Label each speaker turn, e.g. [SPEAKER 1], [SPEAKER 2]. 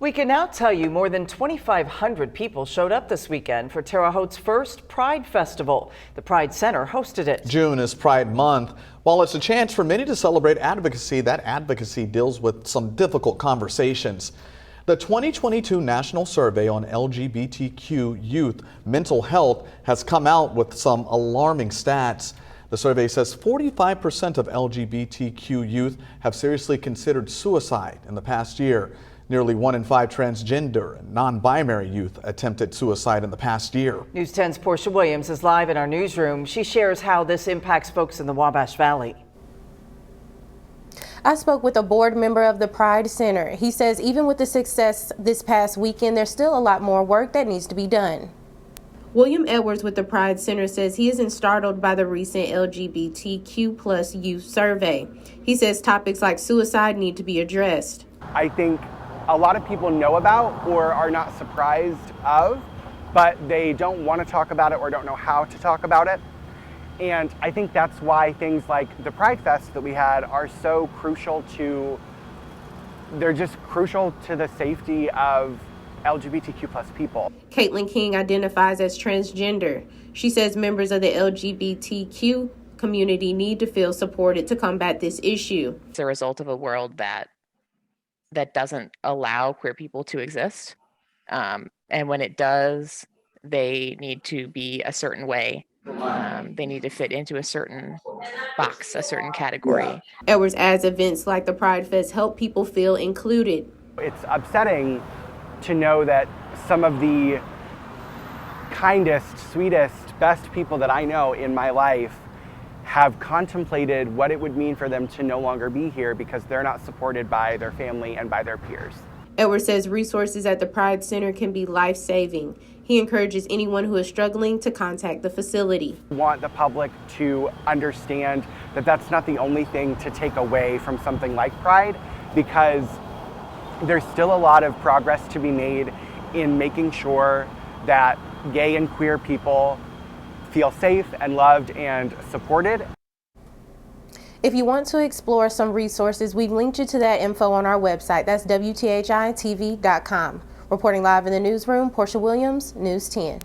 [SPEAKER 1] We can now tell you more than 2,500 people showed up this weekend for Terre Haute's first Pride Festival. The Pride Center hosted it.
[SPEAKER 2] June is Pride Month. While it's a chance for many to celebrate advocacy, that advocacy deals with some difficult conversations. The 2022 National Survey on LGBTQ youth mental health has come out with some alarming stats. The survey says 45% of LGBTQ youth have seriously considered suicide in the past year. Nearly 1 in 5 transgender and non-binary youth attempted suicide in the past year.
[SPEAKER 1] News 10's Portia Williams is live in our newsroom. She shares how this impacts folks in the Wabash Valley.
[SPEAKER 3] I spoke with a board member of the Pride Center. He says even with the success this past weekend, there's still a lot more work that needs to be done. William Edwards with the Pride Center says he isn't startled by the recent LGBTQ+ youth survey. He says topics like suicide need to be addressed.
[SPEAKER 4] I think a lot of people know about or are not surprised of, but they don't want to talk about it or don't know how to talk about it. And I think that's why things like the Pride Fest that we had are so crucial they're just crucial to the safety of LGBTQ+ people. Caitlin King identifies as transgender. She says members of the LGBTQ community need to feel supported to combat this issue.
[SPEAKER 5] It's a result of a world that doesn't allow queer people to exist. And when it does, they need to be a certain way. They need to fit into a certain box, a certain category.
[SPEAKER 3] Edwards adds events like the Pride Fest help people feel included.
[SPEAKER 4] It's upsetting to know that some of the kindest, sweetest, best people that I know in my life have contemplated what it would mean for them to no longer be here because they're not supported by their family and by their peers.
[SPEAKER 3] Edwards says resources at the Pride Center can be life-saving. He encourages anyone who is struggling to contact the facility.
[SPEAKER 4] I want the public to understand that that's not the only thing to take away from something like Pride, because there's still a lot of progress to be made in making sure that gay and queer people feel safe and loved and supported.
[SPEAKER 3] If you want to explore some resources, we've linked you to that info on our website. That's WTHI-TV.com. Reporting live in the newsroom, Portia Williams, News 10.